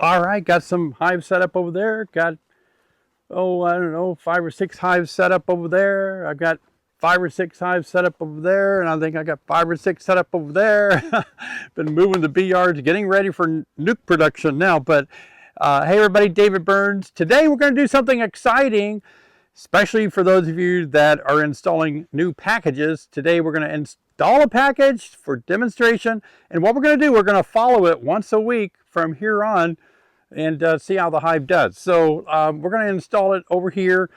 All right, got some hives set up over there. Got, oh, I don't know, 5 or 6 hives set up over there. I've got 5 or 6 hives set up over there, and I think I got 5 or 6 set up over there. Been moving the bee yards, getting ready for nuke production now. But hey, everybody, David Burns. Today we're going to do something exciting, especially for those of you that are installing new packages. Today we're going to install a package for demonstration, and what we're going to do, we're going to follow it once a week from here on and see how the hive does. So we're going to install it over here,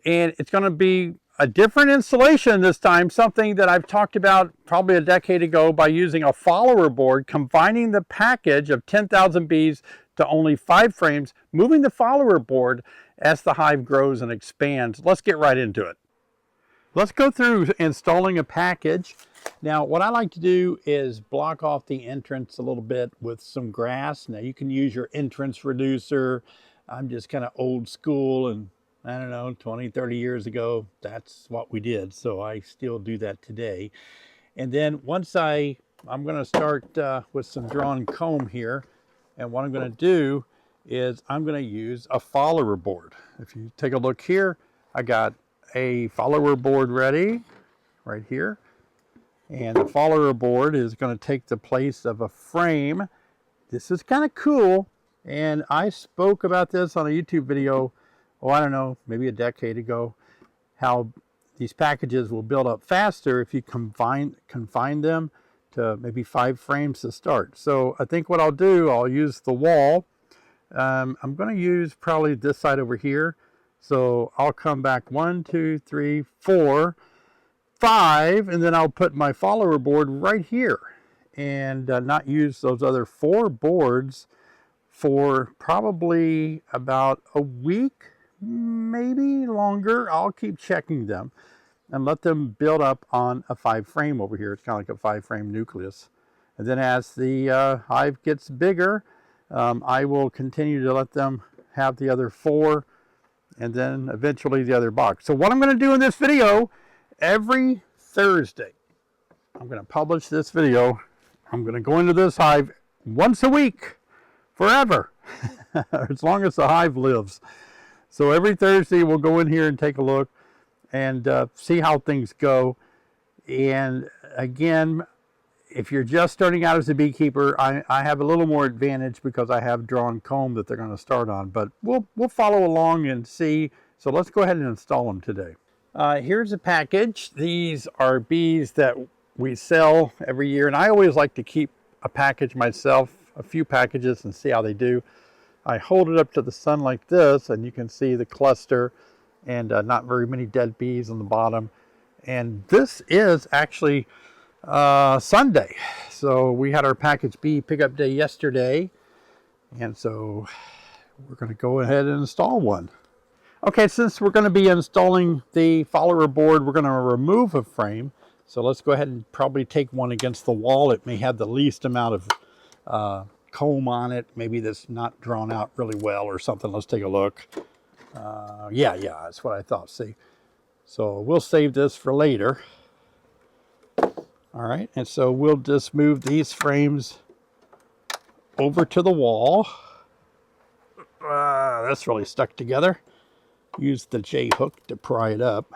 and it's going to be a different installation this time, something that I've talked about probably a decade ago by using a follower board, combining the package of 10,000 bees to only 5 frames, moving the follower board as the hive grows and expands. Let's get right into it. Let's go through installing a package. Now, what I like to do is block off the entrance a little bit with some grass. Now, you can use your entrance reducer. I'm just kind of old school, and I don't know, 20, 30 years ago, that's what we did. So I still do that today. And then once I'm going to start with some drawn comb here. And what I'm going to do is I'm going to use a follower board. If you take a look here, I got a follower board ready right here, and the follower board is going to take the place of a frame. This is kind of cool, and I spoke about this on a YouTube video, oh, I don't know, maybe a decade ago, how these packages will build up faster if you confine them to maybe 5 frames to start. So I think what I'll do, I'll use the wall. I'm going to use probably this side over here. So I'll come back 1, 2, 3, 4, 5, and then I'll put my follower board right here and not use those other 4 boards for probably about a week, maybe longer. I'll keep checking them and let them build up on a 5 frame over here. It's kind of like a 5 frame nucleus. And then as the hive gets bigger, I will continue to let them have the other 4, and then eventually the other box. So what I'm going to do in this video, every Thursday, I'm going to publish this video. I'm going to go into this hive once a week, forever, as long as the hive lives. So every Thursday we'll go in here and take a look and see how things go. And again, if you're just starting out as a beekeeper, I have a little more advantage because I have drawn comb that they're going to start on. But we'll follow along and see. So let's go ahead and install them today. Here's a package. These are bees that we sell every year. And I always like to keep a package myself, a few packages, and see how they do. I hold it up to the sun like this, and you can see the cluster and not very many dead bees on the bottom. And this is actually Sunday. So we had our package bee pickup day yesterday, and so we're going to go ahead and install one. Okay, since we're going to be installing the follower board, we're going to remove a frame. So let's go ahead and probably take one against the wall. It may have the least amount of comb on it. Maybe that's not drawn out really well or something. Let's take a look. Yeah, that's what I thought. See, so we'll save this for later. All right, and so we'll just move these frames over to the wall. That's really stuck together. Use the J hook to pry it up.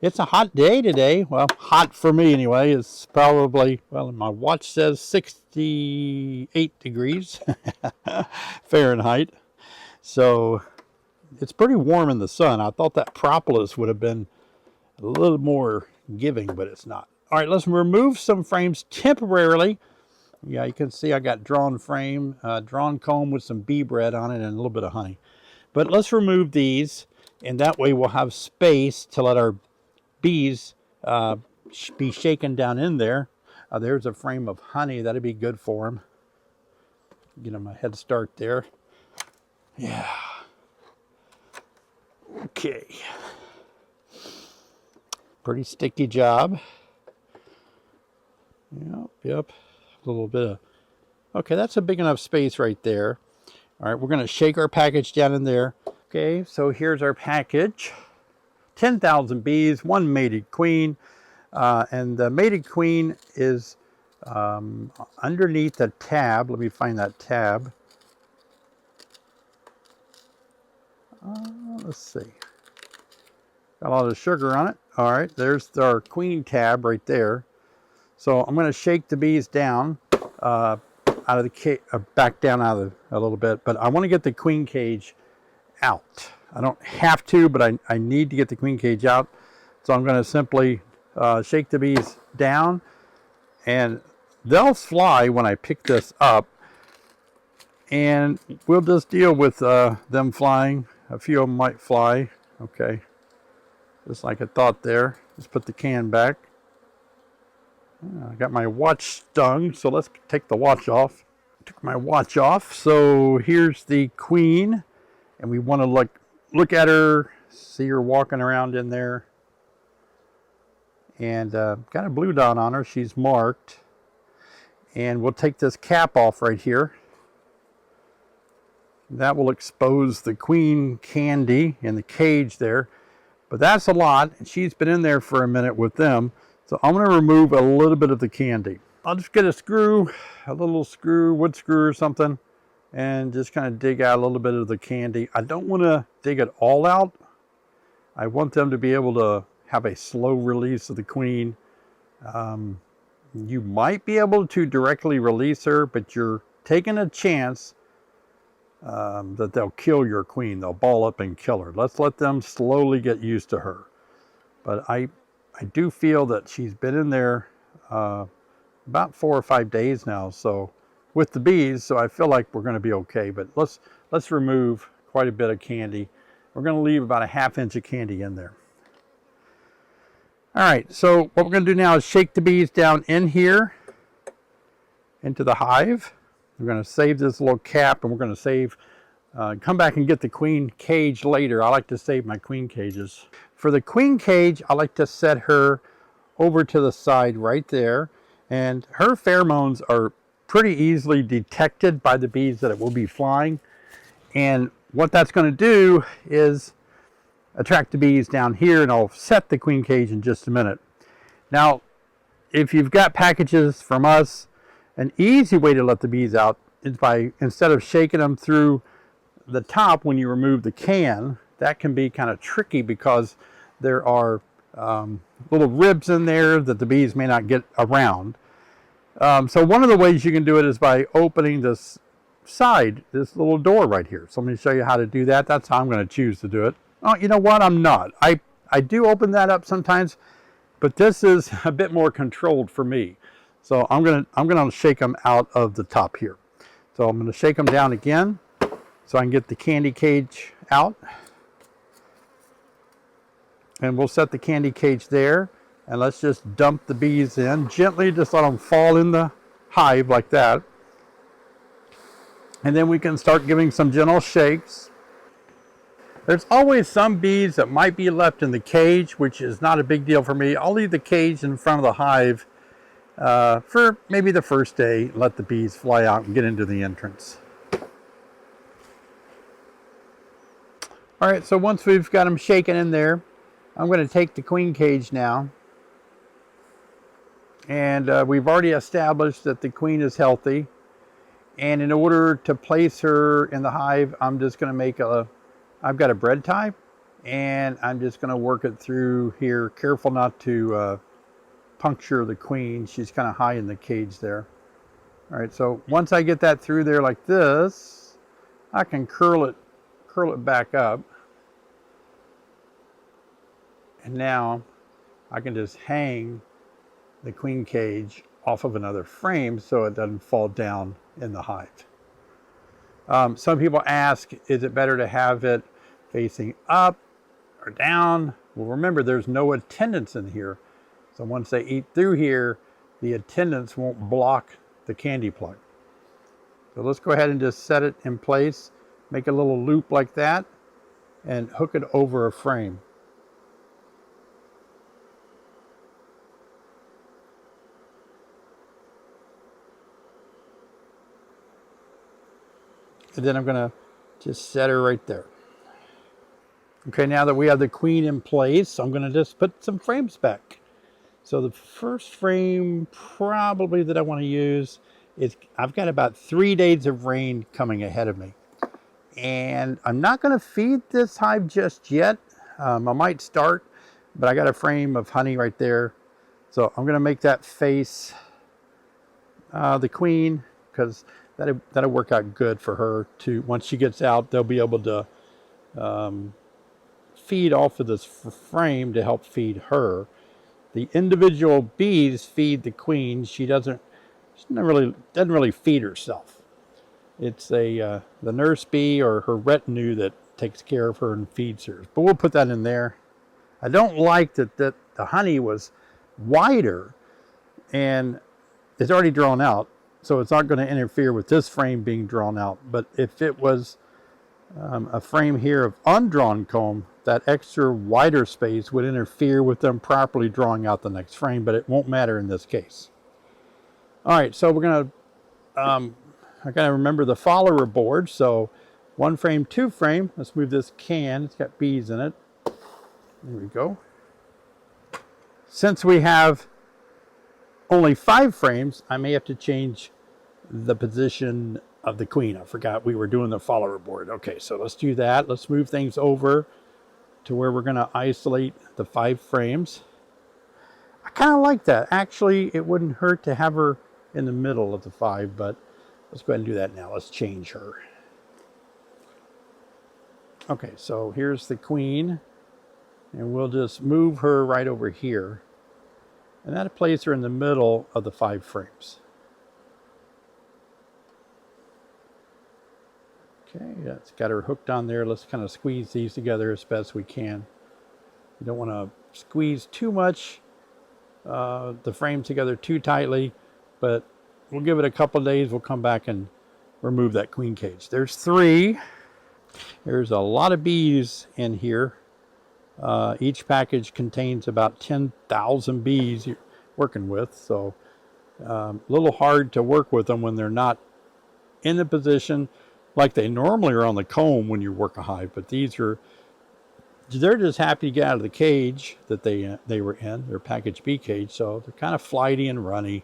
It's a hot day today. Well, hot for me anyway. It's probably, well, my watch says 68 degrees Fahrenheit. So it's pretty warm in the sun. I thought that propolis would have been a little more giving, but it's not. All right, let's remove some frames temporarily. Yeah, you can see I got drawn frame, drawn comb with some bee bread on it and a little bit of honey. But let's remove these, and that way we'll have space to let our bees be shaken down in there. There's a frame of honey. That'd be good for them. Get them a head start there. Yeah. Okay. Pretty sticky job. Yep. A little bit of, okay, that's a big enough space right there. All right, we're going to shake our package down in there. Okay, so here's our package. 10,000 bees, 1 mated queen. And the mated queen is underneath the tab. Let me find that tab. Let's see. Got a lot of sugar on it. All right, there's our queen tab right there. So I'm going to shake the bees down out of the cage, back down out of a little bit, but I want to get the queen cage out. I don't have to, but I need to get the queen cage out. So I'm going to simply shake the bees down, and they'll fly when I pick this up, and we'll just deal with them flying. A few of them might fly. Okay, just like I thought there. Let's put the can back. I got my watch stung, so let's take the watch off. Took my watch off. So here's the queen, and we want to look at her, see her walking around in there. And got a blue dot on her. She's marked. And we'll take this cap off right here. That will expose the queen candy in the cage there. But that's a lot, and she's been in there for a minute with them. So I'm going to remove a little bit of the candy. I'll just get a screw, a little screw, wood screw or something, and just kind of dig out a little bit of the candy. I don't want to dig it all out. I want them to be able to have a slow release of the queen. You might be able to directly release her, but you're taking a chance that they'll kill your queen. They'll ball up and kill her. Let's let them slowly get used to her. But I do feel that she's been in there about 4 or 5 days now, so with the bees, so I feel like we're going to be okay. But let's remove quite a bit of candy. We're going to leave about a 1/2 inch of candy in there. All right, so what we're going to do now is shake the bees down in here into the hive. We're going to save this little cap, and we're going to come back and get the queen cage later. I like to save my queen cages. For the queen cage, I like to set her over to the side right there, and her pheromones are pretty easily detected by the bees that it will be flying. And what that's going to do is attract the bees down here, and I'll set the queen cage in just a minute. Now, if you've got packages from us, an easy way to let the bees out is by, instead of shaking them through the top when you remove the can, that can be kind of tricky because there are little ribs in there that the bees may not get around. So one of the ways you can do it is by opening this side, this little door right here. So I'm going to show you how to do that. That's how I'm going to choose to do it. Oh, you know what? I'm not. I do open that up sometimes, but this is a bit more controlled for me. So I'm gonna shake them out of the top here. So I'm going to shake them down again so I can get the candy cage out. And we'll set the candy cage there, and let's just dump the bees in gently. Just let them fall in the hive like that. And then we can start giving some gentle shakes. There's always some bees that might be left in the cage, which is not a big deal for me. I'll leave the cage in front of the hive for maybe the first day, let the bees fly out and get into the entrance. All right, so once we've got them shaken in there, I'm going to take the queen cage now. And we've already established that the queen is healthy. And in order to place her in the hive, I'm just going to make I've got a bread tie, and I'm just going to work it through here. Careful not to puncture the queen. She's kind of high in the cage there. All right, so once I get that through there like this, I can curl it back up. And now I can just hang the queen cage off of another frame so it doesn't fall down in the hive. Some people ask, is it better to have it facing up or down? Well, remember, there's no attendants in here. So once they eat through here, the attendants won't block the candy plug. So let's go ahead and just set it in place, make a little loop like that, and hook it over a frame. And then I'm going to just set her right there. Okay, now that we have the queen in place, I'm going to just put some frames back. So the first frame probably that I want to use is, I've got about 3 days of rain coming ahead of me. And I'm not going to feed this hive just yet. I might start, but I got a frame of honey right there. So I'm going to make that face the queen, because that'll work out good for her to, once she gets out, they'll be able to feed off of this frame to help feed her. The individual bees feed the queen. She doesn't really feed herself. It's the nurse bee or her retinue that takes care of her and feeds her. But we'll put that in there. I don't like that the honey was wider and it's already drawn out, so it's not going to interfere with this frame being drawn out. But if it was a frame here of undrawn comb, that extra wider space would interfere with them properly drawing out the next frame, but it won't matter in this case. All right, so we're going to, I got to remember the follower board. So 1 frame, 2 frame. Let's move this can. It's got bees in it. There we go. Since we have only 5 frames, I may have to change the position of the queen. I forgot we were doing the follower board. Okay, so let's do that. Let's move things over to where we're going to isolate the 5 frames. I kind of like that. Actually, it wouldn't hurt to have her in the middle of the 5, but let's go ahead and do that now. Let's change her. Okay, so here's the queen, and we'll just move her right over here. And that'll place her in the middle of the 5 frames. Okay, that's got her hooked on there. Let's kind of squeeze these together as best we can. You don't want to squeeze too much, the frames together too tightly, but we'll give it a couple of days. We'll come back and remove that queen cage. There's 3. There's a lot of bees in here. Each package contains about 10,000 bees you're working with, so a little hard to work with them when they're not in the position like they normally are on the comb when you work a hive. But they're just happy to get out of the cage that they were in, their package bee cage, so they're kind of flighty and runny,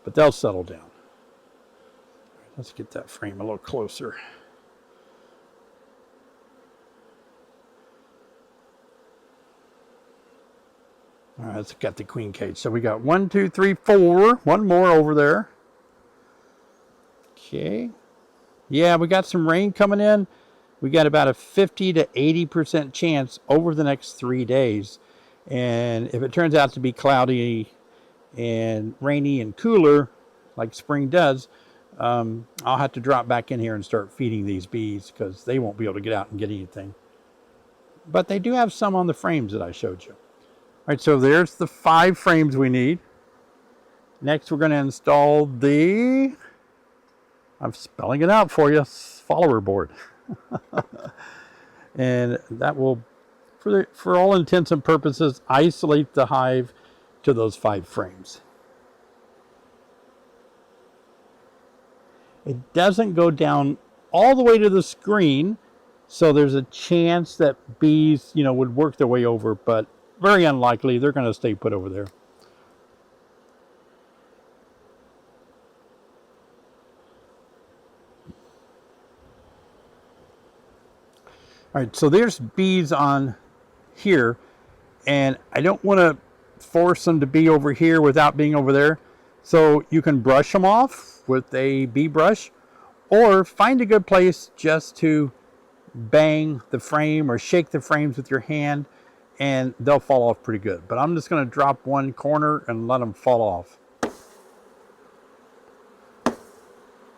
but they'll settle down. Let's get that frame a little closer. All right, let's get the queen cage. So we got 1, 2, 3, 4. One more over there. Okay. Yeah, we got some rain coming in. We got about a 50 to 80% chance over the next 3 days. And if it turns out to be cloudy and rainy and cooler, like spring does, I'll have to drop back in here and start feeding these bees because they won't be able to get out and get anything. But they do have some on the frames that I showed you. All right, so there's the 5 frames we need. Next, we're going to install the, I'm spelling it out for you, follower board. And that will, for all intents and purposes, isolate the hive to those 5 frames. It doesn't go down all the way to the screen, so there's a chance that bees, would work their way over, but very unlikely. They're going to stay put over there. All right, so there's bees on here, and I don't want to force them to be over here without being over there. So you can brush them off with a bee brush, or find a good place just to bang the frame or shake the frames with your hand, and they'll fall off pretty good. But I'm just going to drop one corner and let them fall off.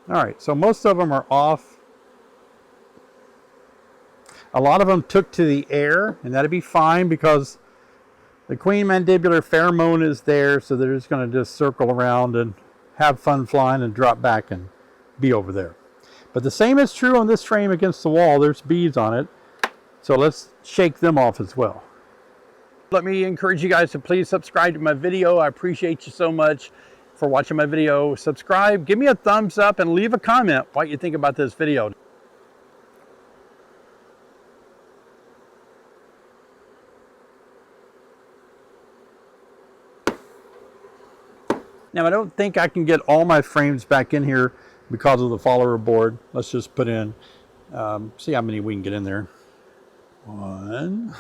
All right, so most of them are off. A lot of them took to the air, and that'd be fine because the queen mandibular pheromone is there, so they're just going to just circle around and have fun flying and drop back and be over there. But the same is true on this frame against the wall. There's bees on it, so let's shake them off as well. Let me encourage you guys to please subscribe to my video. I appreciate you so much for watching my video. Subscribe, give me a thumbs up, and leave a comment what you think about this video. Now, I don't think I can get all my frames back in here because of the follower board. Let's just put in See how many we can get in there. 1.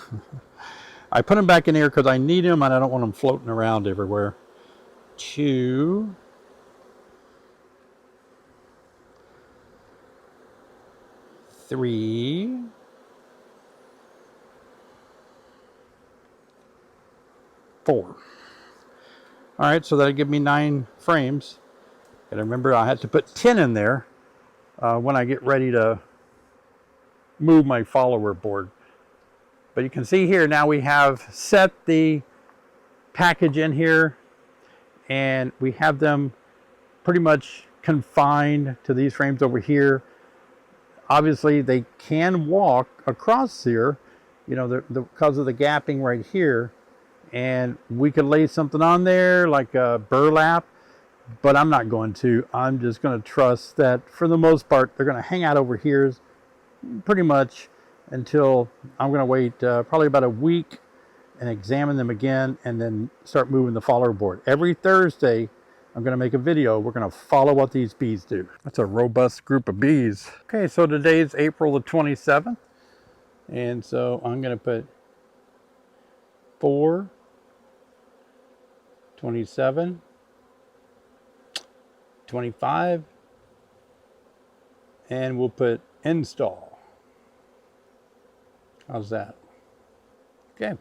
I put them back in here because I need them and I don't want them floating around everywhere. 2. 3. 4. All right, so that'll give me 9 frames. And remember, I had to put 10 in there when I get ready to move my follower board. But you can see here now we have set the package in here, and we have them pretty much confined to these frames over here. Obviously, they can walk across here, you know, because of the gapping right here. And we could lay something on there like a burlap, but I'm not going to. I'm just going to trust that for the most part, they're going to hang out over here pretty much until I'm going to wait probably about a week and examine them again and then start moving the follower board. Every Thursday, I'm going to make a video. We're going to follow what these bees do. That's a robust group of bees. Okay, so today's April the 27th. And so I'm going to put 4, 27, 25, and we'll put install. How's that? Okay.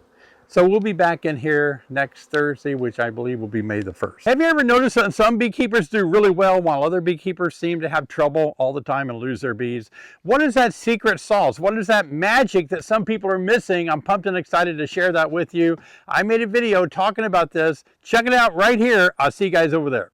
So we'll be back in here next Thursday, which I believe will be May the 1st. Have you ever noticed that some beekeepers do really well while other beekeepers seem to have trouble all the time and lose their bees? What is that secret sauce? What is that magic that some people are missing? I'm pumped and excited to share that with you. I made a video talking about this. Check it out right here. I'll see you guys over there.